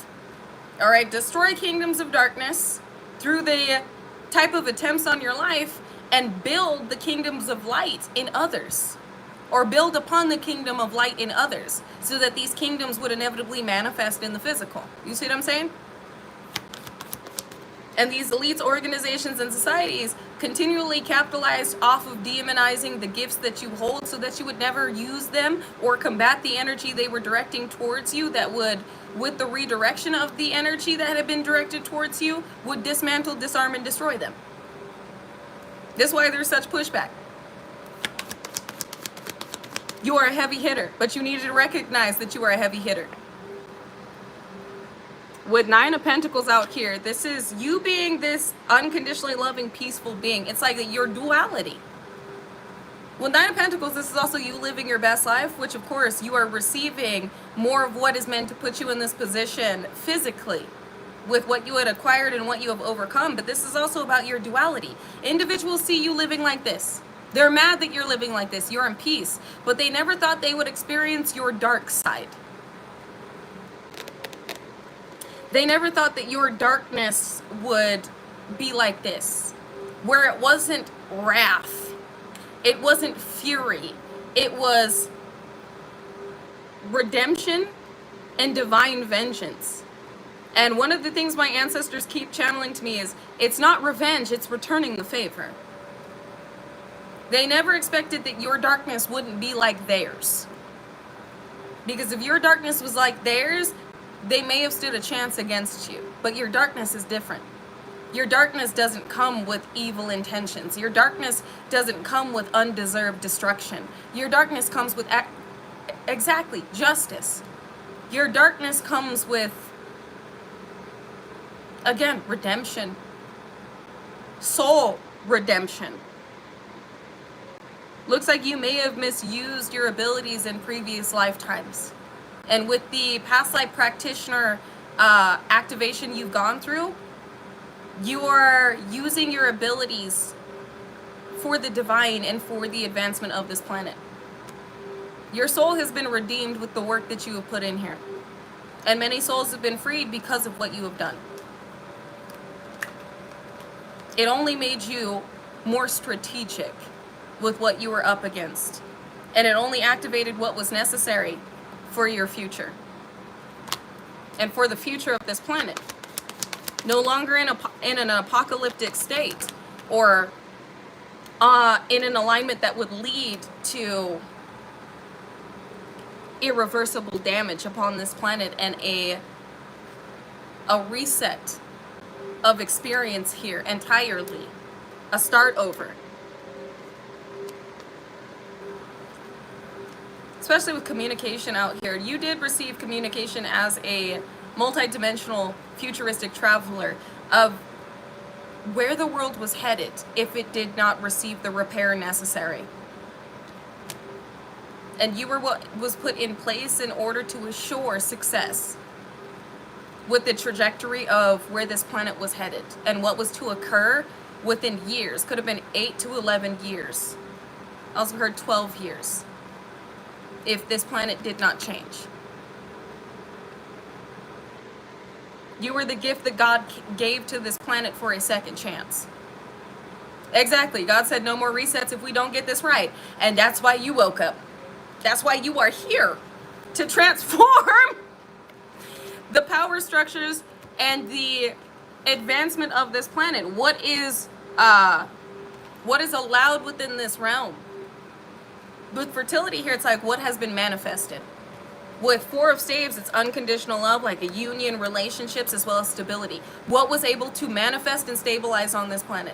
All right, destroy kingdoms of darkness through the type of attempts on your life and build the kingdoms of light in others. Or build upon the kingdom of light in others so that these kingdoms would inevitably manifest in the physical. You see what I'm saying? And these elites, organizations, and societies continually capitalized off of demonizing the gifts that you hold so that you would never use them or combat the energy they were directing towards you that would, with the redirection of the energy that had been directed towards you, would dismantle, disarm, and destroy them. This is why there's such pushback. You are a heavy hitter, but you need to recognize that you are a heavy hitter. With Nine of Pentacles out here, this is you being this unconditionally loving, peaceful being. It's like your duality. With Nine of Pentacles, this is also you living your best life, which of course you are receiving more of what is meant to put you in this position physically with what you had acquired and what you have overcome. But this is also about your duality. Individuals see you living like this. They're mad that you're living like this. You're in peace, but they never thought they would experience your dark side. They never thought that your darkness would be like this, where it wasn't wrath, it wasn't fury, it was redemption and divine vengeance. And one of the things my ancestors keep channeling to me is, it's not revenge, it's returning the favor. They never expected that your darkness wouldn't be like theirs. Because if your darkness was like theirs, they may have stood a chance against you. But your darkness is different. Your darkness doesn't come with evil intentions. Your darkness doesn't come with undeserved destruction. Your darkness comes with exactly justice. Your darkness comes with, again, redemption. Soul redemption. Looks like you may have misused your abilities in previous lifetimes. And with the past life practitioner activation you've gone through, you are using your abilities for the divine and for the advancement of this planet. Your soul has been redeemed with the work that you have put in here. And many souls have been freed because of what you have done. It only made you more strategic with what you were up against. And it only activated what was necessary for your future. And for the future of this planet. No longer in an apocalyptic state, or in an alignment that would lead to irreversible damage upon this planet, and a reset of experience here entirely. A start over. Especially with communication out here. You did receive communication as a multidimensional futuristic traveler of where the world was headed if it did not receive the repair necessary. And you were what was put in place in order to assure success with the trajectory of where this planet was headed and what was to occur within years. Could have been 8 to 11 years. I also heard 12 years if this planet did not change. You were the gift that God gave to this planet for a second chance. Exactly. God said no more resets if we don't get this right. And that's why you woke up. That's why you are here, to transform the power structures and the advancement of this planet. What is allowed within this realm? With fertility here, it's like what has been manifested. With Four of Staves, it's unconditional love, like a union, relationships, as well as stability. What was able to manifest and stabilize on this planet?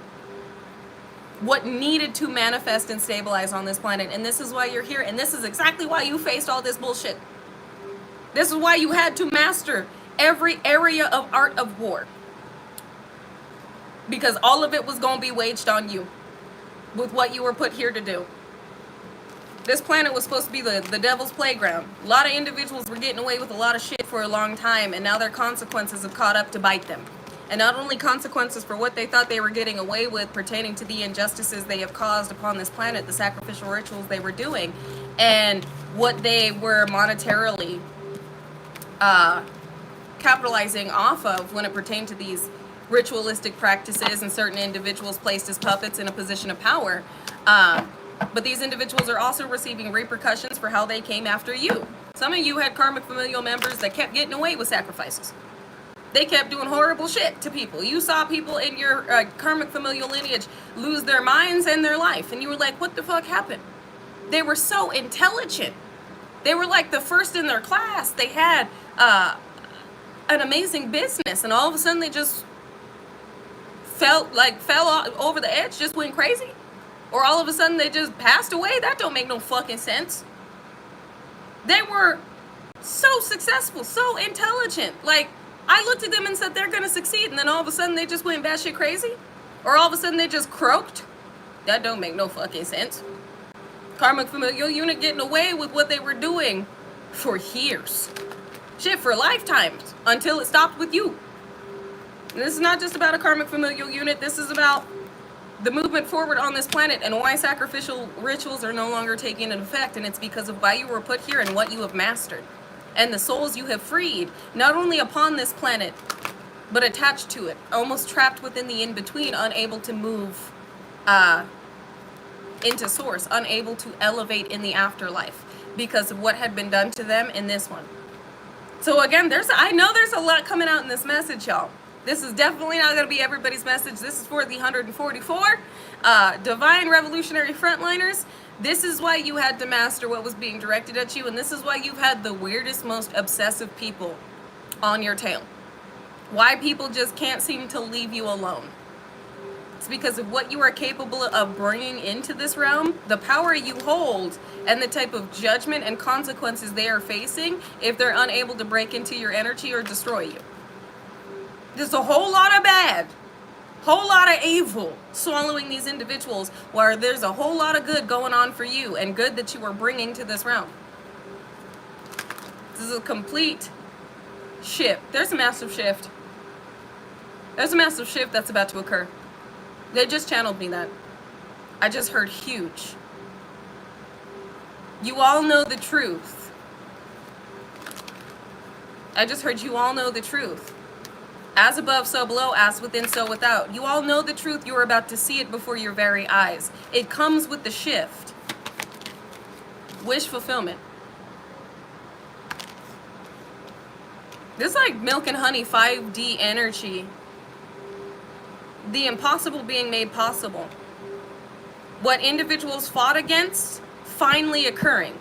What needed to manifest and stabilize on this planet? And this is why you're here. And this is exactly why you faced all this bullshit. This is why you had to master every area of art of war. Because all of it was going to be waged on you with what you were put here to do. This planet was supposed to be the devil's playground. A lot of individuals were getting away with a lot of shit for a long time, and now their consequences have caught up to bite them. And not only consequences for what they thought they were getting away with pertaining to the injustices they have caused upon this planet, the sacrificial rituals they were doing, and what they were monetarily capitalizing off of when it pertained to these ritualistic practices and certain individuals placed as puppets in a position of power. But these individuals are also receiving repercussions for how they came after you. Some of you had karmic familial members that kept getting away with sacrifices. They kept doing horrible shit to people. You saw people in your karmic familial lineage lose their minds and their life. And you were like, what the fuck happened? They were so intelligent. They were like the first in their class. They had an amazing business. And all of a sudden they just fell over the edge, just went crazy. Or all of a sudden they just passed away. That don't make no fucking sense. They were so successful, so intelligent. Like, I looked at them and said, they're going to succeed. And then all of a sudden they just went batshit crazy. Or all of a sudden they just croaked. That don't make no fucking sense. Karmic familial unit getting away with what they were doing for years. Shit, for lifetimes. Until it stopped with you. And this is not just about a karmic familial unit. This is about the movement forward on this planet and why sacrificial rituals are no longer taking an effect. And it's because of why you were put here and what you have mastered. and the souls you have freed, not only upon this planet, but attached to it, almost trapped within the in-between, unable to move into source, unable to elevate in the afterlife because of what had been done to them in this one. So again, I know there's a lot coming out in this message, y'all. This is definitely not going to be everybody's message. This is for the 144 Divine Revolutionary Frontliners. This is why you had to master what was being directed at you, and this is why you've had the weirdest, most obsessive people on your tail. Why people just can't seem to leave you alone. It's because of what you are capable of bringing into this realm, the power you hold, and the type of judgment and consequences they are facing if they're unable to break into your energy or destroy you. There's a whole lot of bad, whole lot of evil swallowing these individuals, where there's a whole lot of good going on for you, and good that you are bringing to this realm. This is a complete shift. There's a massive shift. There's a massive shift that's about to occur. They just channeled me that. I just heard huge. You all know the truth. I just heard you all know the truth. As above, so below, as within, so without. You all know the truth. You're about to see it before your very eyes. It comes with the shift. Wish fulfillment. This is like milk and honey 5D energy. The impossible being made possible. What individuals fought against, finally occurring.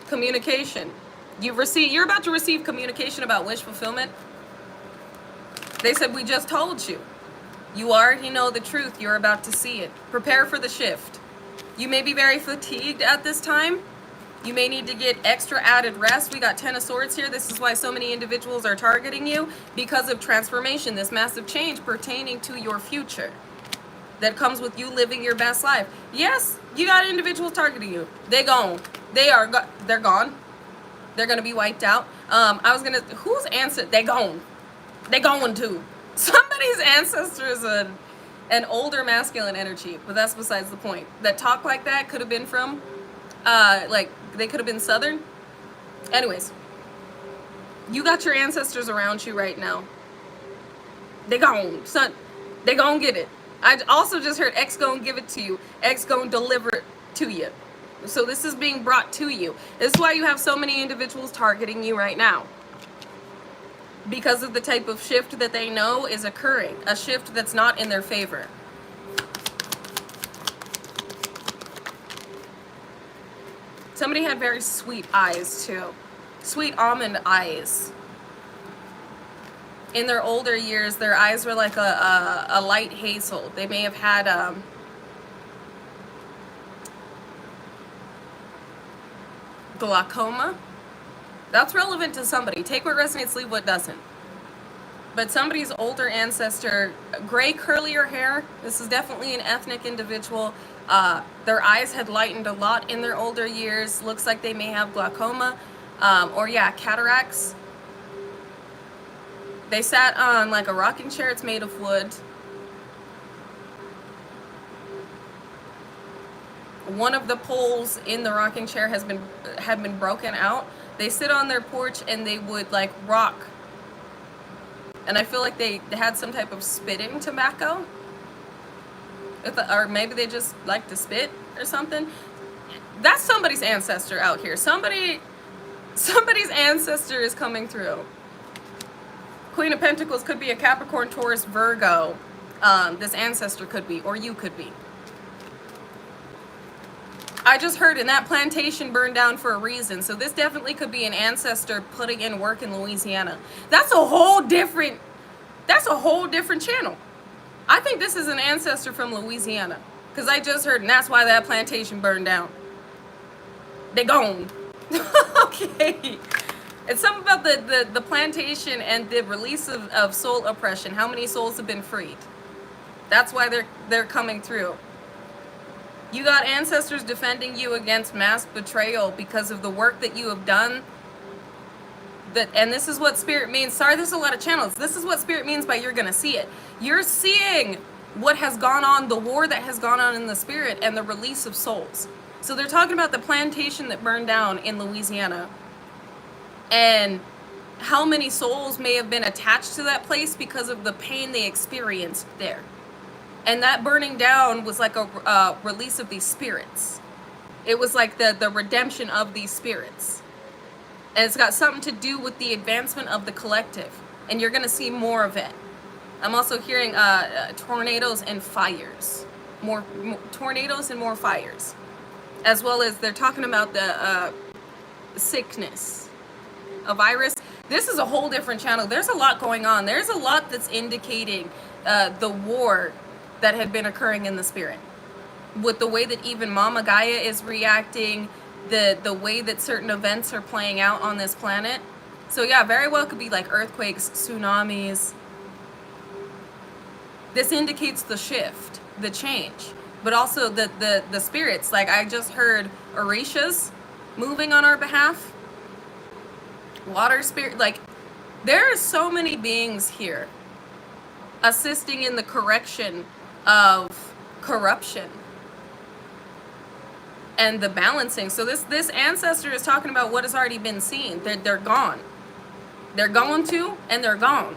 Communication. You're about to receive communication about wish fulfillment. They said, we just told you. You already know the truth. You're about to see it. Prepare for the shift. You may be very fatigued at this time. You may need to get extra added rest. We got 10 of Swords here. This is why so many individuals are targeting you, because of transformation, this massive change pertaining to your future that comes with you living your best life. Yes, you got individuals targeting you. They're gone. They're gone. They're going to be wiped out. Whose ancestor? They're gone. They're going to. Somebody's ancestor is an older masculine energy, but that's besides the point. That talk like that could have been from, they could have been Southern. Anyways, you got your ancestors around you right now. They gone, son. They gonna get it. I also just heard X gonna give it to you. X gonna deliver it to you. So this is being brought to you. This is why you have so many individuals targeting you right now. Because of the type of shift that they know is occurring. A shift that's not in their favor. Somebody had very sweet eyes too. Sweet almond eyes. In their older years, their eyes were like a light hazel. They may have had glaucoma. That's relevant to somebody. Take what resonates, leave what doesn't. But somebody's older ancestor, gray curlier hair, this is definitely an ethnic individual. Their eyes had lightened a lot in their older years. Looks like they may have glaucoma, cataracts. They sat on like a rocking chair. It's made of wood. One of the poles in the rocking chair had been broken out. They sit on their porch and they would like rock. And I feel like they had some type of spitting tobacco. Or maybe they just like to spit or something. That's somebody's ancestor out here. Somebody's ancestor is coming through. Queen of Pentacles could be a Capricorn, Taurus, Virgo. This ancestor could be, or you could be. I just heard, and that plantation burned down for a reason. So this definitely could be an ancestor putting in work in Louisiana. That's a whole different channel. I think this is an ancestor from Louisiana. Because I just heard, and that's why that plantation burned down. They gone. Okay. It's something about the plantation and the release of soul oppression. How many souls have been freed? That's why they're coming through. You got ancestors defending you against mass betrayal because of the work that you have done. And this is what Spirit means. Sorry, there's a lot of channels. This is what Spirit means by you're going to see it. You're seeing what has gone on, the war that has gone on in the Spirit, and the release of souls. So they're talking about the plantation that burned down in Louisiana, and how many souls may have been attached to that place because of the pain they experienced there. And that burning down was like a release of these spirits. It was like the redemption of these spirits. And it's got something to do with the advancement of the collective. And you're going to see more of it. I'm also hearing tornadoes and fires. More tornadoes and more fires. As well as they're talking about the sickness, a virus. This is a whole different channel. There's a lot going on. There's a lot that's indicating the war that had been occurring in the spirit. With the way that even Mama Gaia is reacting, the way that certain events are playing out on this planet. So yeah, very well could be like earthquakes, tsunamis. This indicates the shift, the change. But also the spirits, like I just heard Orishas moving on our behalf. Water spirit, like there are so many beings here assisting in the correction of corruption and the balancing. So this ancestor is talking about what has already been seen. They're gone. They're going to, and they're gone.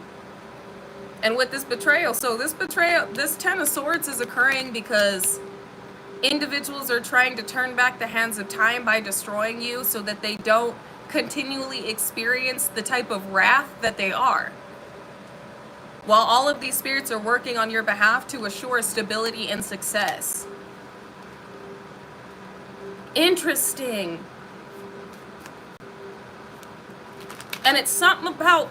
And with this betrayal, so this betrayal, this 10 of Swords is occurring because individuals are trying to turn back the hands of time by destroying you so that they don't continually experience the type of wrath that they are. While all of these spirits are working on your behalf to assure stability and success. Interesting. And it's something about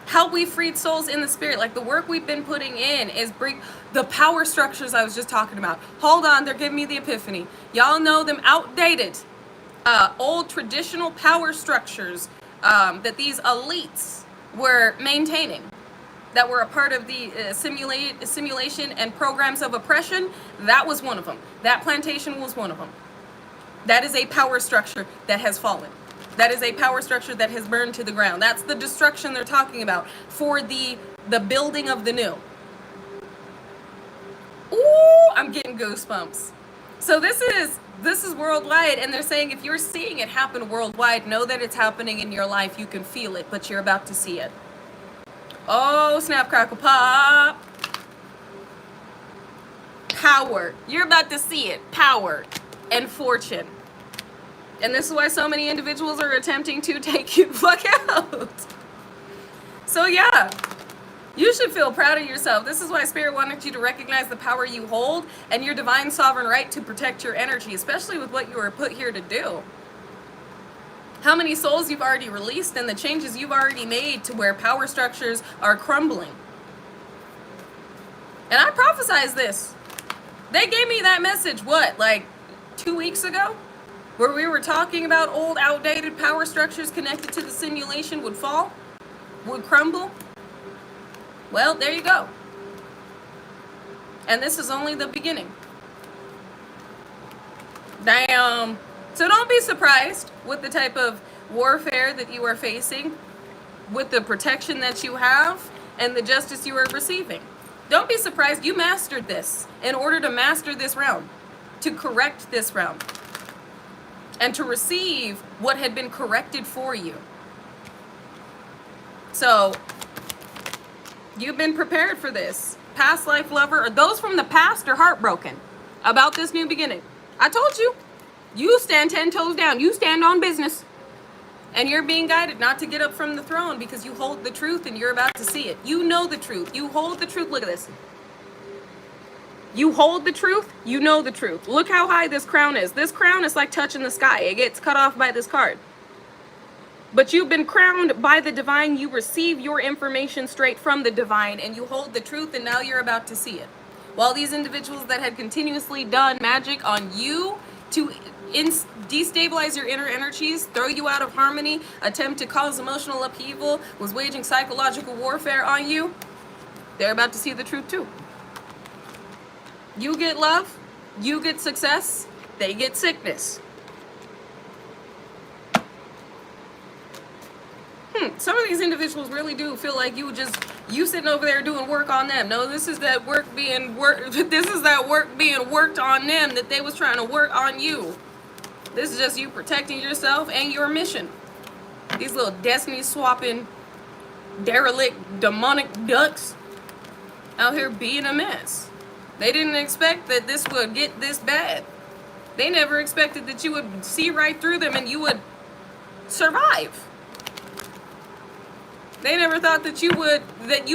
how we freed souls in the spirit. Like the work we've been putting in is bring the power structures I was just talking about. Hold on, they're giving me the epiphany. Y'all know them outdated, old traditional power structures that these elites were maintaining, that were a part of the simulation and programs of oppression. That was one of them. That plantation was one of them. That is a power structure that has fallen. That is a power structure that has burned to the ground. That's the destruction they're talking about for the building of the new. Ooh, I'm getting goosebumps. So this is worldwide, and they're saying if you're seeing it happen worldwide, know that it's happening in your life. You can feel it, but you're about to see it. Oh, snap, crackle, pop. Power. You're about to see it. Power and fortune. And this is why so many individuals are attempting to take you the fuck out. So yeah, you should feel proud of yourself. This is why Spirit wanted you to recognize the power you hold and your divine sovereign right to protect your energy, especially with what you were put here to do. How many souls you've already released and the changes you've already made to where power structures are crumbling. And I prophesized this. They gave me that message, what, like 2 weeks ago? Where we were talking about old, outdated power structures connected to the simulation would fall, would crumble. Well, there you go. And this is only the beginning. Damn. So don't be surprised with the type of warfare that you are facing, with the protection that you have, and the justice you are receiving. Don't be surprised. You mastered this in order to master this realm, to correct this realm, and to receive what had been corrected for you. So, you've been prepared for this. Past life lover, or those from the past are heartbroken about this new beginning. I told you, you stand 10 toes down. You stand on business. And you're being guided not to get up from the throne because you hold the truth and you're about to see it. You know the truth. You hold the truth. Look at this. You hold the truth, you know the truth. Look how high this crown is. This crown is like touching the sky. It gets cut off by this card. But you've been crowned by the divine. You receive your information straight from the divine, and you hold the truth, and now you're about to see it. While these individuals that had continuously done magic on you to destabilize your inner energies, throw you out of harmony, attempt to cause emotional upheaval, was waging psychological warfare on you, they're about to see the truth too. You get love, you get success, they get sickness. Some of these individuals really do feel like you sitting over there doing work on them. No, this is that work being this is that work being worked on them that they was trying to work on you. This is just you protecting yourself and your mission. These little destiny swapping, derelict, demonic ducks out here being a mess. They didn't expect that this would get this bad. They never expected that you would see right through them and you would survive. They never thought that you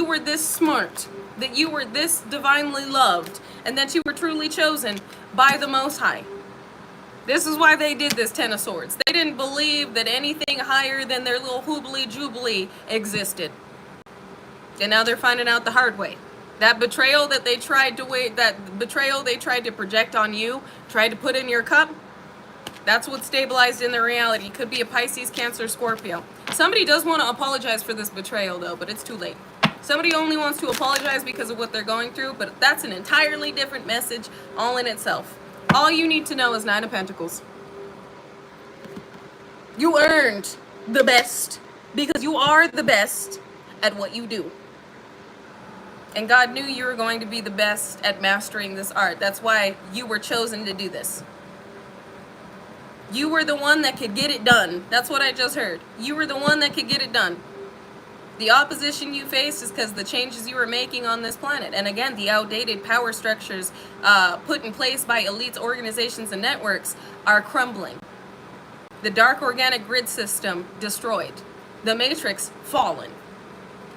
were this smart, that you were this divinely loved, and that you were truly chosen by the Most High. This is why they did this Ten of Swords. They didn't believe that anything higher than their little hoobly jubilee existed. And now they're finding out the hard way. That betrayal that they tried to project on you, tried to put in your cup, that's what stabilized in their reality. It could be a Pisces, Cancer, Scorpio. Somebody does want to apologize for this betrayal though, but it's too late. Somebody only wants to apologize because of what they're going through, but that's an entirely different message all in itself. All you need to know is Nine of Pentacles. You earned the best because you are the best at what you do. And God knew you were going to be the best at mastering this art. That's why you were chosen to do this. You were the one that could get it done. That's what I just heard. You were the one that could get it done. The opposition you faced is because the changes you were making on this planet. And again, the outdated power structures put in place by elites, organizations, and networks are crumbling. The dark organic grid system destroyed. The matrix fallen.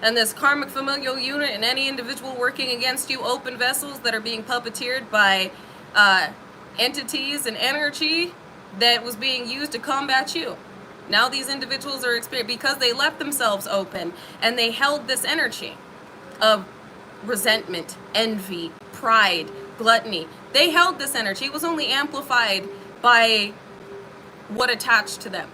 And this karmic familial unit and any individual working against you, open vessels that are being puppeteered by entities and energy that was being used to combat you. Now these individuals are experiencing, because they left themselves open and they held this energy of resentment, envy, pride, gluttony. They held this energy. It was only amplified by what attached to them.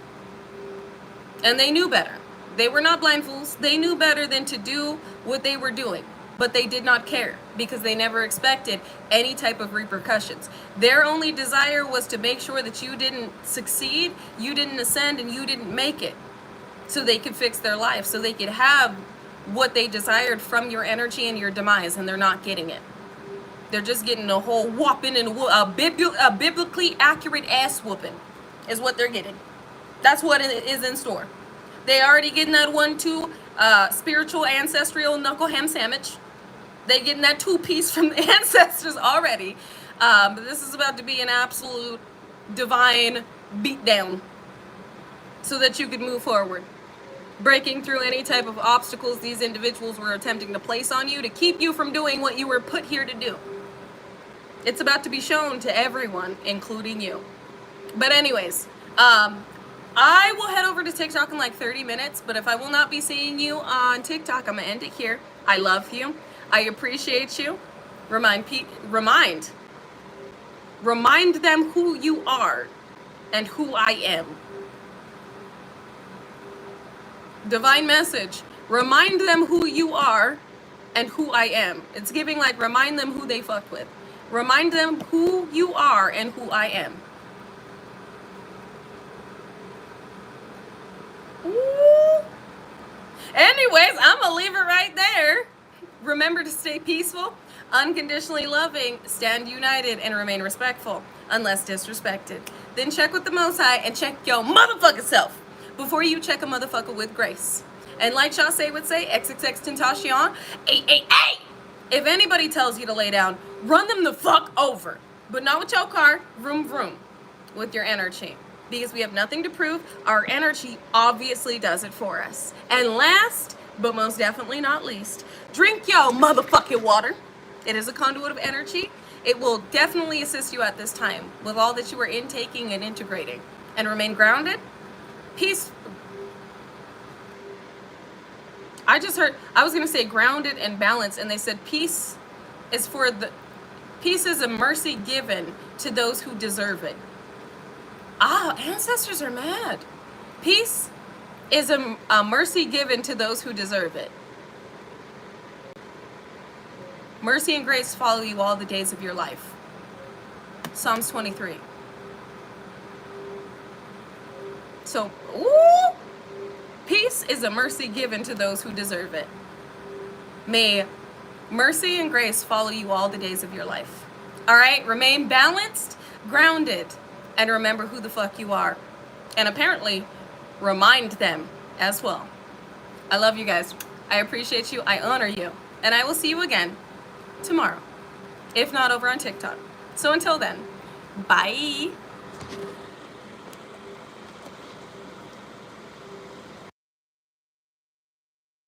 And they knew better. They were not blind fools. They knew better than to do what they were doing. But they did not care because they never expected any type of repercussions. Their only desire was to make sure that you didn't succeed, you didn't ascend, and you didn't make it. So they could fix their life, so they could have what they desired from your energy and your demise, and they're not getting it. They're just getting a whole whopping and a biblically accurate ass whooping is what they're getting. That's what is in store. They already getting that 1-2 spiritual ancestral knuckle ham sandwich. They getting that 2-piece from the ancestors already. But this is about to be an absolute divine beatdown so that you could move forward. Breaking through any type of obstacles these individuals were attempting to place on you to keep you from doing what you were put here to do. It's about to be shown to everyone, including you. But anyways, I will head over to TikTok in like 30 minutes, but if I will not be seeing you on TikTok, I'm going to end it here. I love you. I appreciate you. Remind them who you are and who I am. Divine message. Remind them who you are and who I am. It's giving like remind them who they fucked with. Remind them who you are and who I am. Ooh. Anyways, I'm gonna leave it right there. Remember to stay peaceful, unconditionally loving, stand united, and remain respectful, unless disrespected. Then check with the Most High and check your motherfucking self before you check a motherfucker with grace. And like Shasay would say, XXX Tentacion, 888. If anybody tells you to lay down, run them the fuck over. But not with your car, vroom vroom, with your energy. Because we have nothing to prove, our energy obviously does it for us. And last, but most definitely not least, drink your motherfucking water. It is a conduit of energy. It will definitely assist you at this time with all that you are intaking and integrating. And remain grounded. Peace. I just heard, I was going to say grounded and balanced, and they said peace is a mercy given to those who deserve it. Ancestors are mad. Peace is a mercy given to those who deserve it. Mercy and grace follow you all the days of your life. Psalms 23. So, peace grace is a mercy given to those who deserve it. May mercy and grace follow you all the days of your life. All right? Remain balanced, grounded, and remember who the fuck you are. And apparently, remind them as well. I love you guys. I appreciate you. I honor you. And I will see you again tomorrow, if not over on TikTok. So until then, bye.